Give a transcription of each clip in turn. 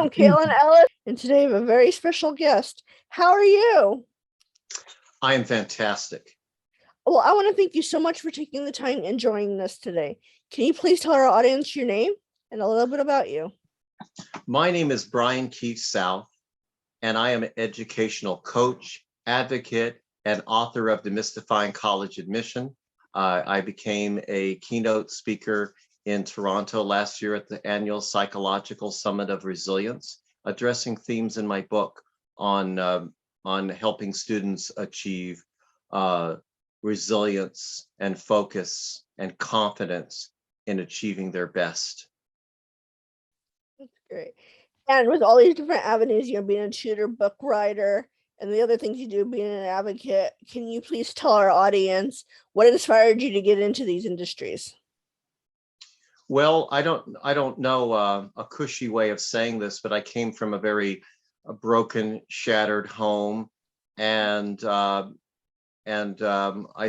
I'm Caitlin Ellis, and today I have a very special guest. How are you? I am fantastic. Well, I want to thank you so much for taking the time and joining us today. Can you please tell our audience your name and a little bit about you? My name is Brian Keith South, and I am an educational coach, advocate, and author of Demystifying College Admission. I became a keynote speaker in Toronto last year at the annual Psychological Summit of Resilience, addressing themes in my book on helping students achieve resilience and focus and confidence in achieving their best. That's great. And with all these different avenues, being a tutor, book writer, and the other things you do, being an advocate, can you please tell our audience what inspired you to get into these industries? Well, I don't know a cushy way of saying this, but I came from a broken, shattered home, and I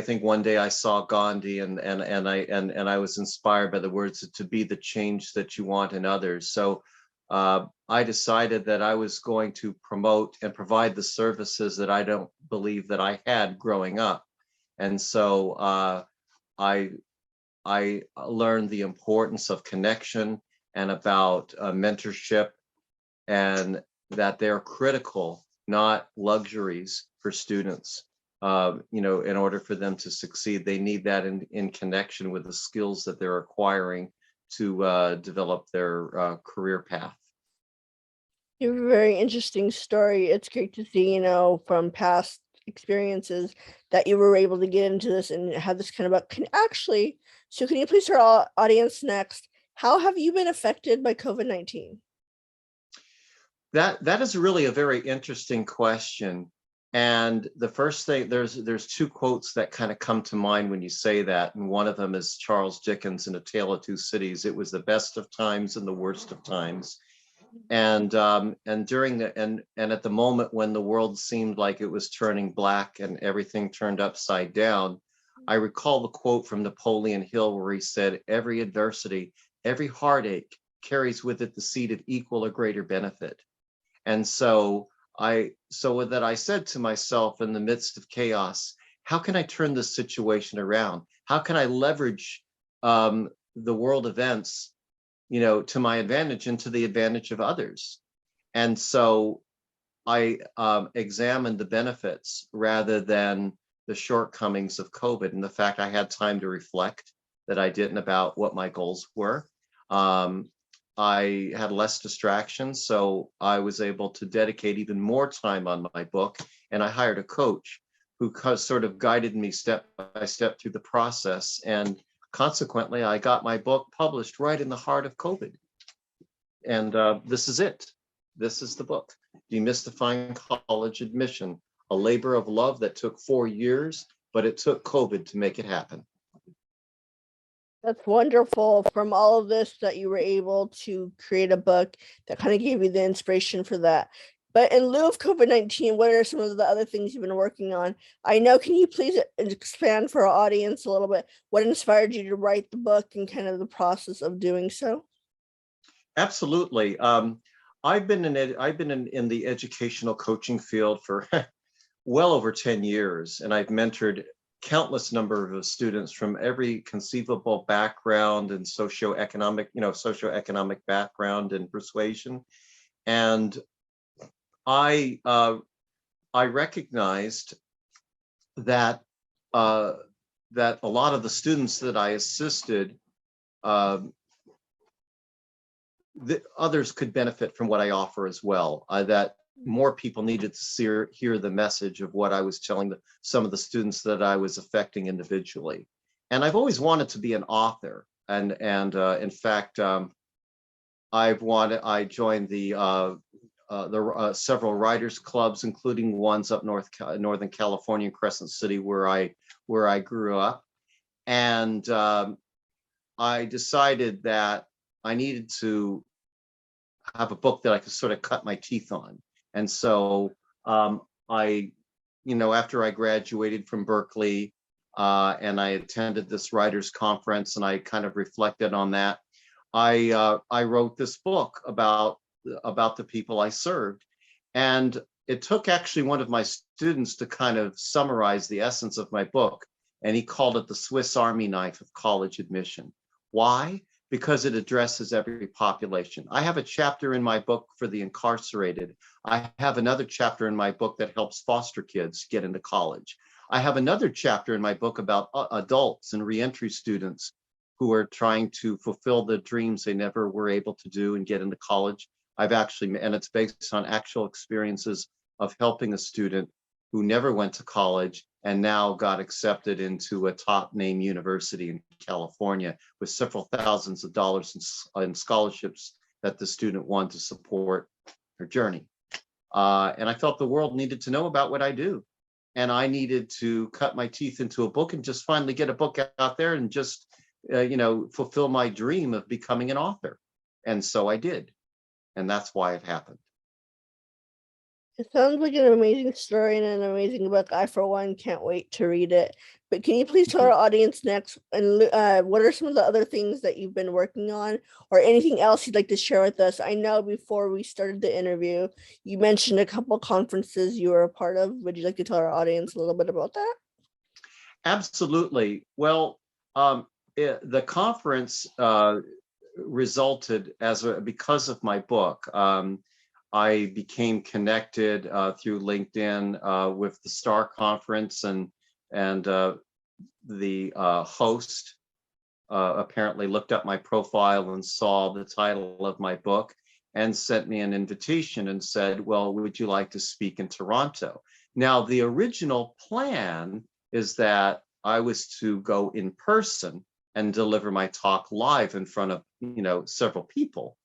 think one day I saw Gandhi, and I was inspired by the words to be the change that you want in others. So I decided that I was going to promote and provide the services that I don't believe that I had growing up, and so I learned the importance of connection and about mentorship, and that they're critical, not luxuries for students. In order for them to succeed, they need that in connection with the skills that they're acquiring to develop their career path. You have a very interesting story. It's great to see, from past experiences that you were able to get into this and have this kind of so can you please tell our audience next, how have you been affected by COVID-19? That is really a very interesting question. And the first thing, there's two quotes that kind of come to mind when you say that. And one of them is Charles Dickens in A Tale of Two Cities. It was the best of times and the worst of times. And during and at the moment when the world seemed like it was turning black and everything turned upside down, I recall the quote from Napoleon Hill where he said, "Every adversity, every heartache carries with it the seed of equal or greater benefit." And so I said to myself in the midst of chaos, how can I turn this situation around? How can I leverage the world events, to my advantage and to the advantage of others? And so I examined the benefits rather than the shortcomings of COVID, and the fact I had time to reflect that I didn't about what my goals were. I had less distractions, so I was able to dedicate even more time on my book, and I hired a coach who sort of guided me step by step through the process, and consequently, I got my book published right in the heart of COVID. And this is it. This is the book, Demystifying College Admission, a labor of love that took 4 years, but it took COVID to make it happen. That's wonderful. From all of this, that you were able to create a book that kind of gave you the inspiration for that. But in lieu of COVID-19, what are some of the other things you've been working on? I know, can you please expand for our audience a little bit? What inspired you to write the book and kind of the process of doing so? Absolutely. I've been in the educational coaching field for well over 10 years, and I've mentored countless number of students from every conceivable background and socioeconomic background and persuasion. And I recognized that that a lot of the students that I assisted, others could benefit from what I offer as well. That more people needed to hear the message of what I was telling some of the students that I was affecting individually. And I've always wanted to be an author. And in fact, I joined the several writers clubs, including ones up Northern California, Crescent City, where I grew up. And I decided that I needed to have a book that I could sort of cut my teeth on. And so after I graduated from Berkeley and I attended this writers conference and I kind of reflected on that, I wrote this book about the people I served. And it took actually one of my students to kind of summarize the essence of my book, and he called it the Swiss Army knife of college admission. Why? Because it addresses every population. I have a chapter in my book for the incarcerated. I have another chapter in my book that helps foster kids get into college. I have another chapter in my book about adults and reentry students who are trying to fulfill the dreams they never were able to do and get into college. I've actually, and it's based on actual experiences of helping a student who never went to college and now got accepted into a top name university in California with several thousands of dollars in scholarships that the student won to support her journey. And I felt the world needed to know about what I do. And I needed to cut my teeth into a book and just finally get a book out there and just, fulfill my dream of becoming an author. And so I did. And that's why it happened. It sounds like an amazing story and an amazing book. I, for one, can't wait to read it. But can you please tell our audience next, and what are some of the other things that you've been working on, or anything else you'd like to share with us? I know before we started the interview, you mentioned a couple conferences you were a part of. Would you like to tell our audience a little bit about that? Absolutely. Well, the conference resulted because of my book. I became connected through LinkedIn with the STAR conference, and the host apparently looked up my profile and saw the title of my book and sent me an invitation and said, well, would you like to speak in Toronto? Now, the original plan is that I was to go in person and deliver my talk live in front of, several people,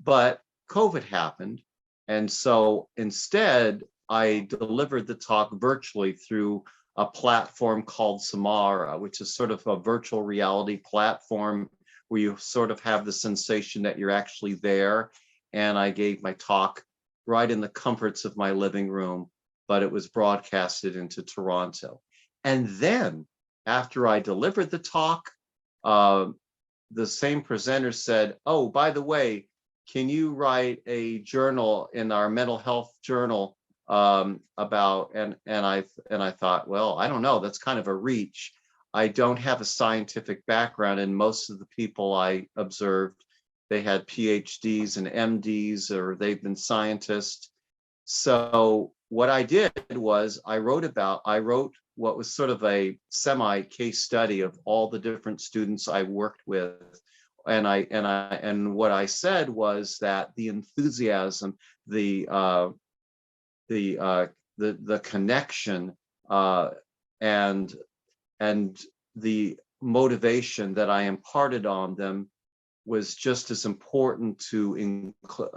but COVID happened. And so instead, I delivered the talk virtually through a platform called Samara, which is sort of a virtual reality platform where you sort of have the sensation that you're actually there. And I gave my talk right in the comforts of my living room, but it was broadcasted into Toronto. And then after I delivered the talk, the same presenter said, oh, by the way, can you write a journal in our mental health journal about, and I thought, well, I don't know, that's kind of a reach. I don't have a scientific background, and most of the people I observed, they had PhDs and MDs, or they've been scientists. So what I did was I wrote what was sort of a semi case study of all the different students I worked with. And what I said was that the enthusiasm, the connection, and the motivation that I imparted on them was just as important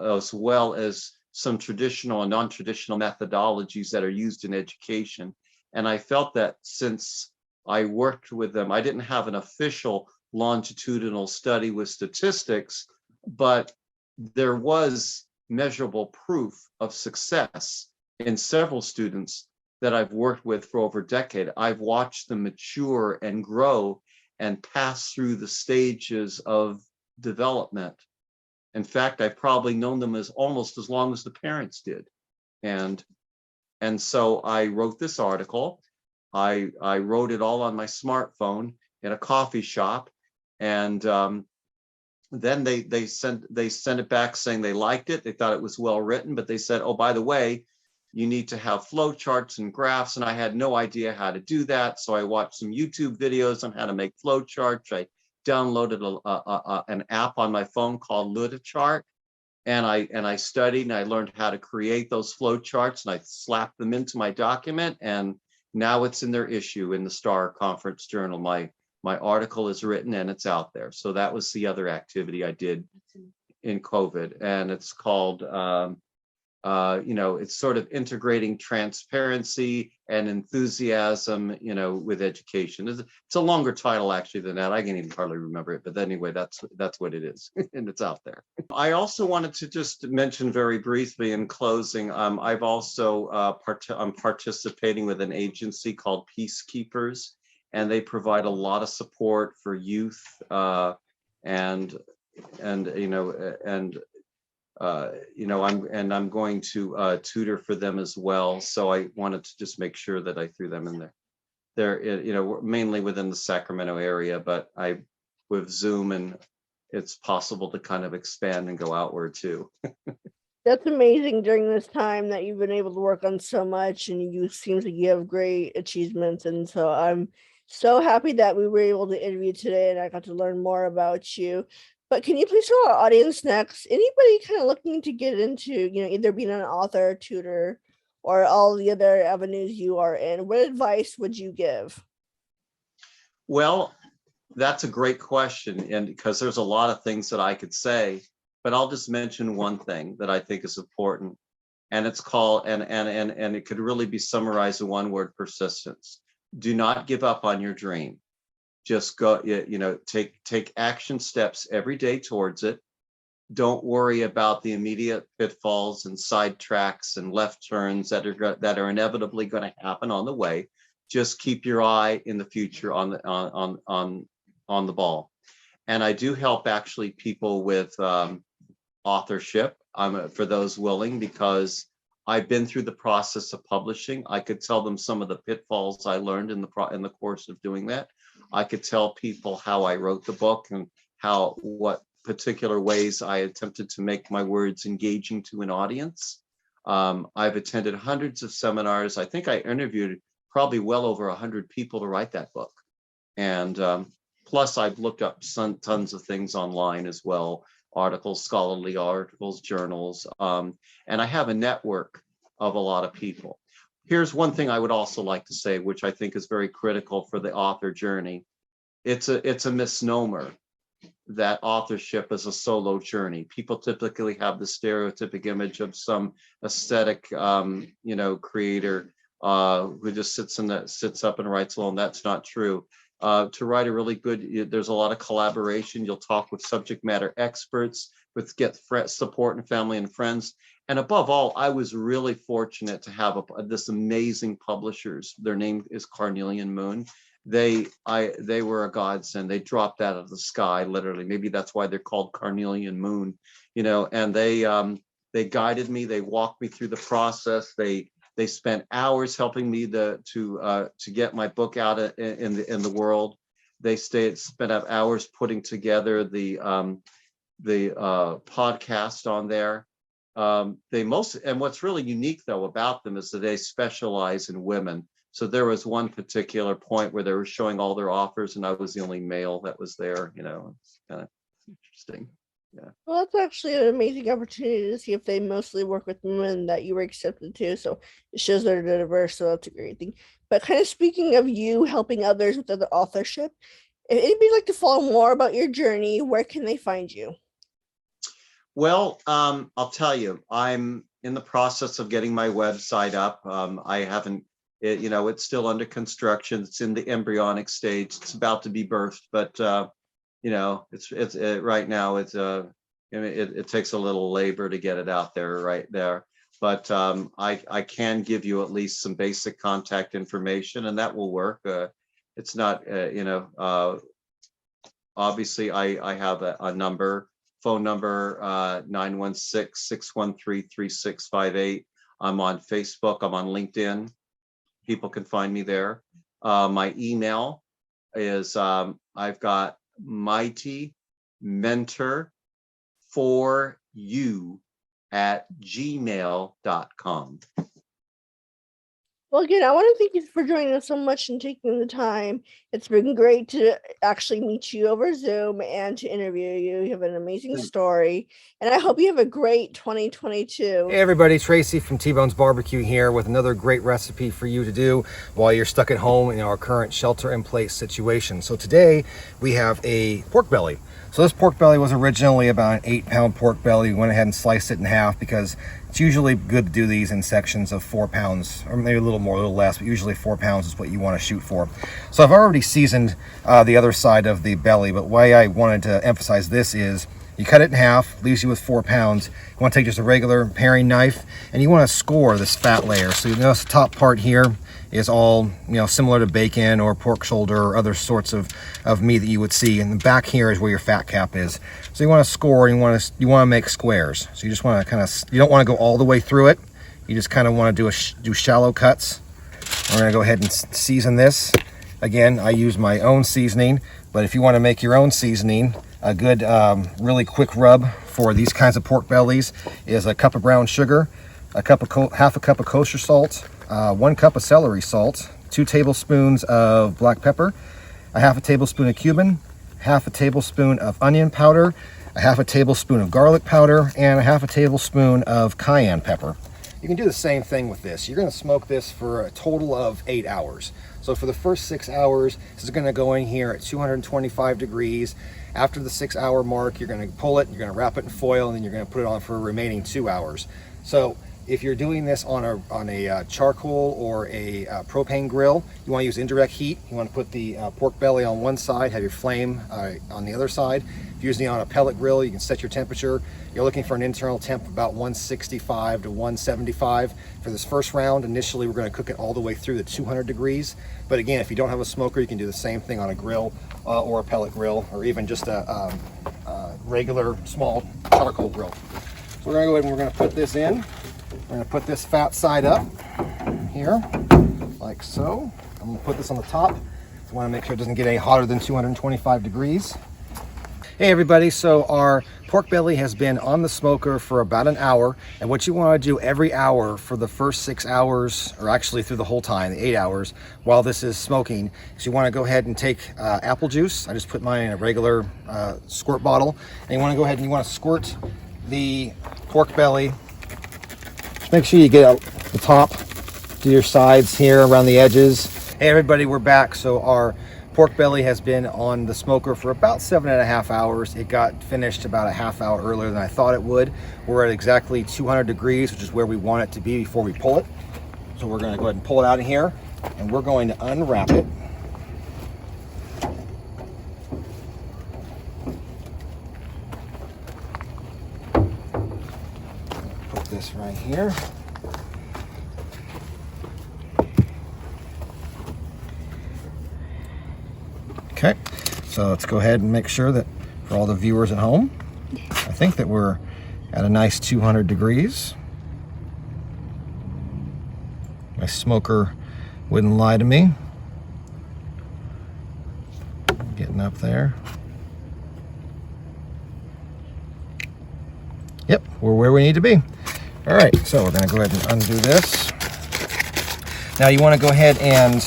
as well as some traditional and non-traditional methodologies that are used in education. And I felt that since I worked with them, I didn't have an official longitudinal study with statistics, but there was measurable proof of success in several students that I've worked with for over a decade. I've watched them mature and grow and pass through the stages of development. In fact, I've probably known them almost as long as the parents did. And so I wrote this article. I wrote it all on my smartphone in a coffee shop, and then they sent it back saying they liked it. They thought it was well written, but they said, oh, by the way, you need to have flow charts and graphs. And I had no idea how to do that. So I watched some YouTube videos on how to make flow charts. I downloaded an app on my phone called LudaChart. And I studied and I learned how to create those flow charts, and I slapped them into my document, and now it's in their issue in the STAR Conference Journal. My article is written and it's out there. So that was the other activity I did in COVID, and it's called it's sort of integrating transparency and enthusiasm, with education. It's a longer title actually than that. I can even hardly remember it, but anyway, that's what it is, and it's out there. I also wanted to just mention very briefly in closing, I've also I'm participating with an agency called Peacekeepers, and they provide a lot of support for youth and I'm going to tutor for them as well. So I wanted to just make sure that I threw them in there. They're, mainly within the Sacramento area, but with Zoom, and it's possible to kind of expand and go outward too. That's amazing during this time that you've been able to work on so much, and you seem like you have great achievements. And so I'm so happy that we were able to interview today and I got to learn more about you. But can you please tell our audience next, anybody kind of looking to get into, either being an author, tutor, or all the other avenues you are in, what advice would you give? Well, that's a great question. And because there's a lot of things that I could say, but I'll just mention one thing that I think is important. And it's called, and it could really be summarized in one word: persistence. Do not give up on your dream. Just go, take action steps every day towards it. Don't worry about the immediate pitfalls and side tracks and left turns that are inevitably going to happen on the way. Just keep your eye in the future on the ball. And I do help actually people with authorship. For those willing, because I've been through the process of publishing. I could tell them some of the pitfalls I learned in the course of doing that. I could tell people how I wrote the book and what particular ways I attempted to make my words engaging to an audience. I've attended hundreds of seminars. I think I interviewed probably well over 100 people to write that book. And plus I've looked up tons of things online as well, articles, scholarly articles, journals, and I have a network of a lot of people. Here's one thing I would also like to say, which I think is very critical for the author journey. It's a misnomer that authorship is a solo journey. People typically have the stereotypic image of some aesthetic, creator who just sits up and writes alone. That's not true. To write a really good, there's a lot of collaboration. You'll talk with subject matter experts, get support and family and friends. And above all, I was really fortunate to have this amazing publishers. Their name is Carnelian Moon. They were a godsend. They dropped out of the sky, literally. Maybe that's why they're called Carnelian Moon, and they guided me. They walked me through the process. They spent hours helping me to get my book out in the world. They spent hours putting together the podcast on there. And what's really unique though about them is that they specialize in women. So there was one particular point where they were showing all their authors, and I was the only male that was there. It's kind of interesting. Yeah. Well, that's actually an amazing opportunity to see if they mostly work with women that you were accepted to. So it shows they're diverse. So that's a great thing. But kind of speaking of you helping others with other authorship, if anybody like to follow more about your journey, where can they find you? Well, I'll tell you, I'm in the process of getting my website up. I haven't, it's still under construction. It's in the embryonic stage. It's about to be birthed, but it's right now. It takes a little labor to get it out there right there. But I can give you at least some basic contact information, and that will work. It's not, obviously I have a phone number, 916-613-3658. I'm on Facebook. I'm on LinkedIn. People can find me there. My email is, I've got mightymentor4you@gmail.com. Well, again, I want to thank you for joining us so much and taking the time. It's been great to actually meet you over Zoom and to interview you. You have an amazing story, and I hope you have a great 2022. Hey everybody, Tracy from T-Bone's Barbecue here with another great recipe for you to do while you're stuck at home in our current shelter-in-place situation. So today we have a pork belly. So this pork belly was originally about an 8-pound pork belly. We went ahead and sliced it in half because it's usually good to do these in sections of 4 pounds, or maybe a little more, a little less, but usually 4 pounds is what you want to shoot for. So I've already seasoned the other side of the belly, but why I wanted to emphasize this is You cut it in half, leaves you with 4 pounds. You want to take just a regular paring knife, and you want to score this fat layer. So you notice the top part here is all, similar to bacon or pork shoulder or other sorts of meat that you would see. And the back here is where your fat cap is. So you want to score, and you want to make squares. So you just want to you don't want to go all the way through it. You just kind of want to do shallow cuts. We're going to go ahead and season this. Again, I use my own seasoning, but if you want to make your own seasoning, a good, really quick rub for these kinds of pork bellies is a cup of brown sugar, half a cup of kosher salt, 1 cup of celery salt, 2 tablespoons of black pepper, a half a tablespoon of cumin, half a tablespoon of onion powder, a half a tablespoon of garlic powder, and a half a tablespoon of cayenne pepper. You can do the same thing with this. You're going to smoke this for a total of 8 hours. So for the first 6 hours, this is going to go in here at 225 degrees. After the 6-hour mark, you're going to pull it, you're going to wrap it in foil, and then you're going to put it on for the remaining 2 hours. So if you're doing this on a charcoal or a propane grill, you want to use indirect heat. You want to put the pork belly on one side, have your flame on the other side. If you're using it on a pellet grill, you can set your temperature. You're looking for an internal temp of about 165 to 175. For this first round, initially we're going to cook it all the way through the 200 degrees. But again, if you don't have a smoker, you can do the same thing on a grill or a pellet grill, or even just a regular small charcoal grill. So we're going to go ahead and we're going to put this in. We're going to put this fat side up here, like so. I'm going to put this on the top. I want to make sure it doesn't get any hotter than 225 degrees. Hey everybody, so our pork belly has been on the smoker for about an hour, and what you want to do every hour for the first 6 hours, or actually through the whole time, the 8 hours, while this is smoking, is you want to go ahead and take apple juice. I just put mine in a regular squirt bottle, and you want to go ahead and you want to squirt the pork belly. Just make sure you get out the top to your sides here around the edges. Hey everybody, we're back. So our pork belly has been on the smoker for about 7.5 hours. It got finished about a half hour earlier than I thought it would. We're at exactly 200 degrees, which is where we want it to be before we pull it. So we're going to go ahead and pull it out of here, and we're going to unwrap it. Put this right here. Okay, so let's go ahead and make sure that for all the viewers at home, I think that we're at a nice 200 degrees. My smoker wouldn't lie to me. Getting up there. Yep, we're where we need to be. All right, so we're gonna go ahead and undo this. Now you wanna go ahead and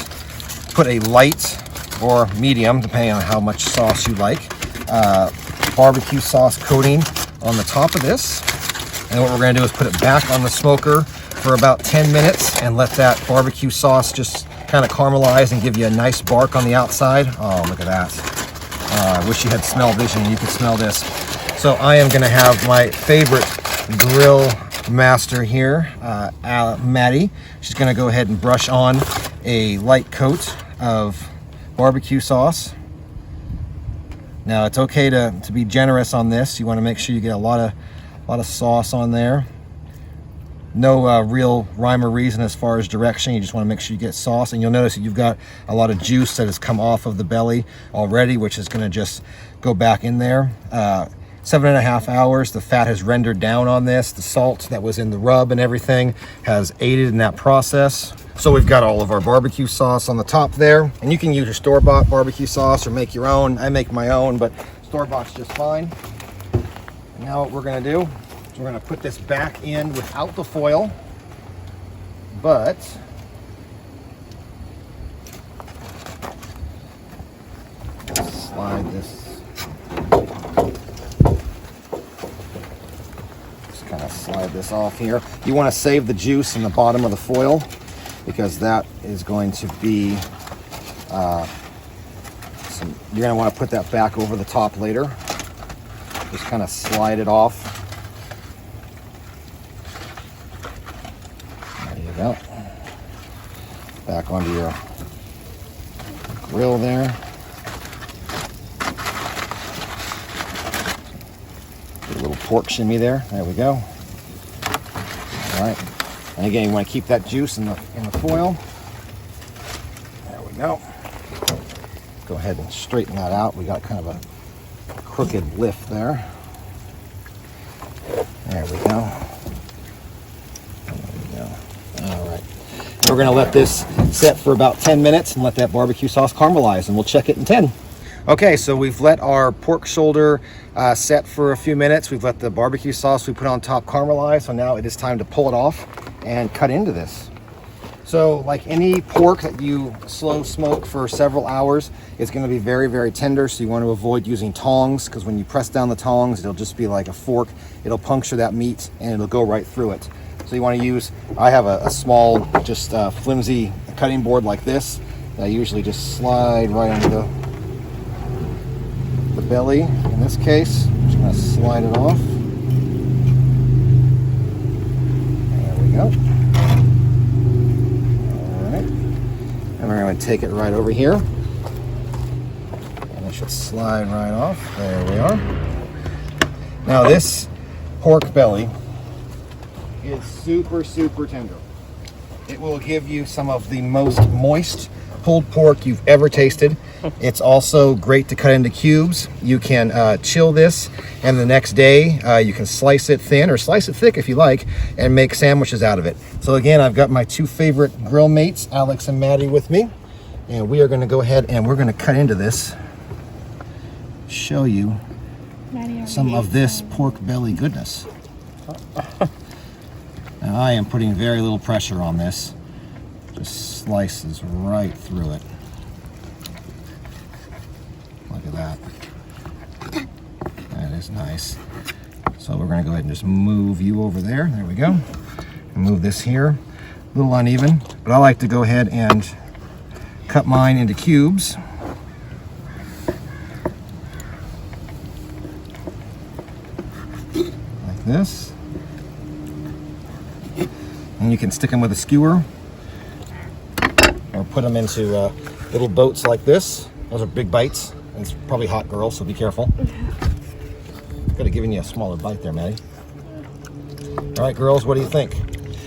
put a light or medium, depending on how much sauce you like, barbecue sauce coating on the top of this. And what we're gonna do is put it back on the smoker for about 10 minutes and let that barbecue sauce just kind of caramelize and give you a nice bark on the outside. Oh, look at that. I wish you had smell vision and you could smell this. So I am gonna have my favorite grill master here, Maddie. She's gonna go ahead and brush on a light coat of barbecue sauce. Now it's okay to be generous on this. You want to make sure you get a lot of sauce on there. No real rhyme or reason as far as direction. You just want to make sure you get sauce, and you'll notice that you've got a lot of juice that has come off of the belly already, which is going to just go back in there. 7.5 hours, the fat has rendered down on this. The salt that was in the rub and everything has aided in that process. So we've got all of our barbecue sauce on the top there, and you can use your store-bought barbecue sauce or make your own. I make my own, but store-bought's just fine. And now what we're gonna do is we're gonna put this back in without the foil, but slide this, just kind of slide this off here. You wanna save the juice in the bottom of the foil, because that is going to be, you're going to want to put that back over the top later. Just kind of slide it off. There you go. Back onto your grill there. pork shimmy there. There we go. All right. And again, you want to keep that juice in the foil. There we go. Go ahead and straighten that out. We got kind of a crooked lift there. There we go. There we go. All right. We're going to let this set for about 10 minutes and let that barbecue sauce caramelize, and we'll check it in 10. Okay, so we've let our pork shoulder set for a few minutes. We've let the barbecue sauce we put on top caramelize, so now it is time to pull it off and cut into this. So like any pork that you slow smoke for several hours, it's going to be very, very tender. So you want to avoid using tongs, because when you press down the tongs, it'll just be like a fork. It'll puncture that meat and it'll go right through it. So you want to use, I have a small, just flimsy cutting board like this that I usually just slide right into the belly. In this case, I'm just going to slide it off. There we go. And we're going to take it right over here. And it should slide right off. There we are. Now this pork belly is super, super tender. It will give you some of the most moist pulled pork you've ever tasted. It's also great to cut into cubes. You can chill this, and the next day you can slice it thin or slice it thick if you like, and make sandwiches out of it. So again, I've got my two favorite grill mates, Alex and Maddie, with me, and we are going to go ahead and we're going to cut into this, show you some of this pork belly goodness. Now I am putting very little pressure on this. Just slices right through it. Look at that. That is nice. So we're going to go ahead and just move you over there. There we go. Move this here. A little uneven, but I like to go ahead and cut mine into cubes. Like this. And you can stick them with a skewer or put them into little boats like this. Those are big bites. And it's probably hot, girl, so be careful. Could have given you a smaller bite there, Maddie. All right, girls, what do you think?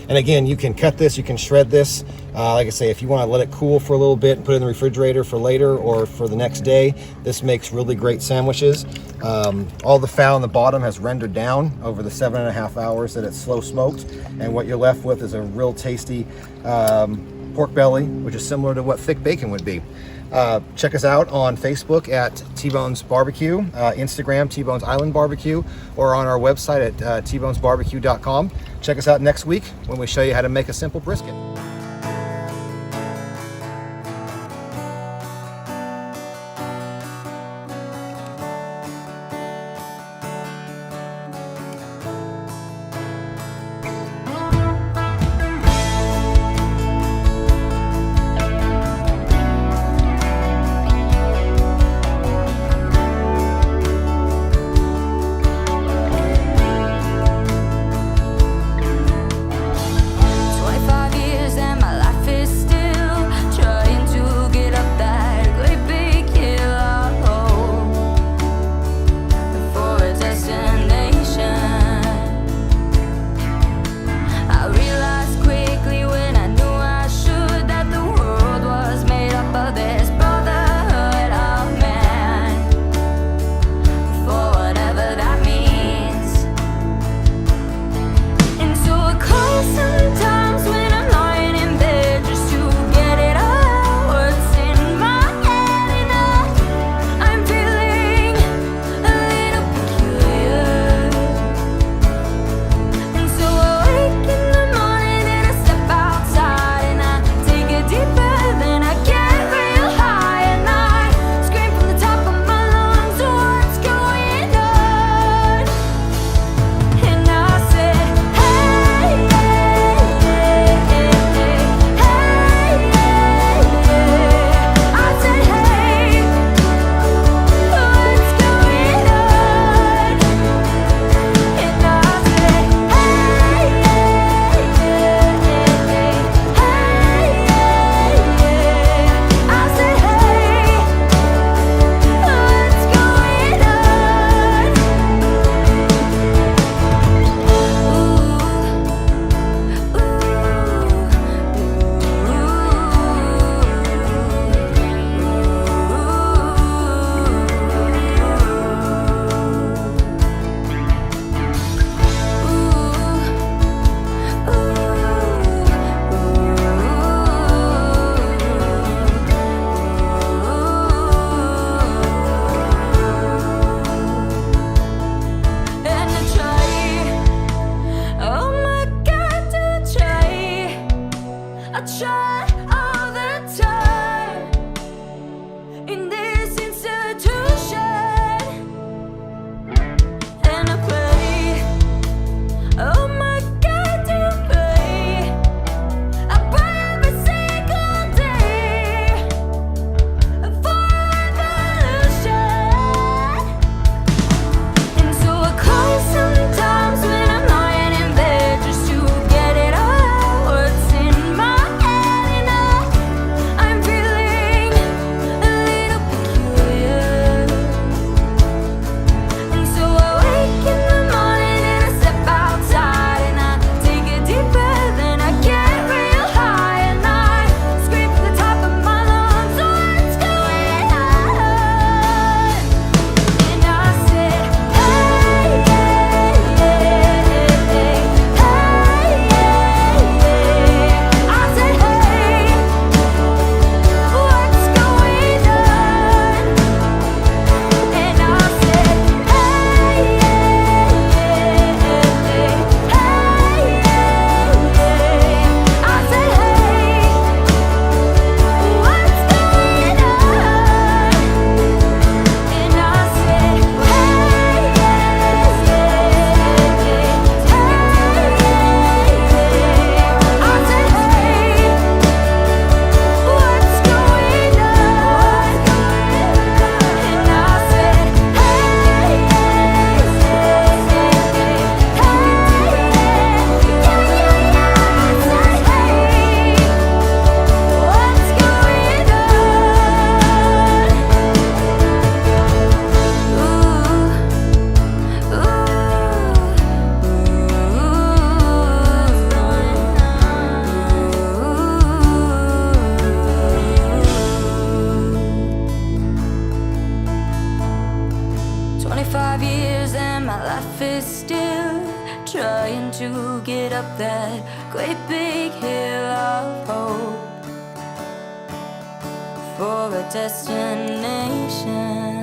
And again, you can cut this, you can shred this. Like I say, if you want to let it cool for a little bit and put it in the refrigerator for later or for the next day, this makes really great sandwiches. All the fat on the bottom has rendered down over the 7.5 hours that it's slow smoked, and what you're left with is a real tasty pork belly, which is similar to what thick bacon would be. Check us out on Facebook at T-Bones Barbecue, Instagram T-Bones Island Barbecue, or on our website at tbonesbarbecue.com. Check us out next week when we show you how to make a simple brisket. to get up that great big hill of hope for a destination.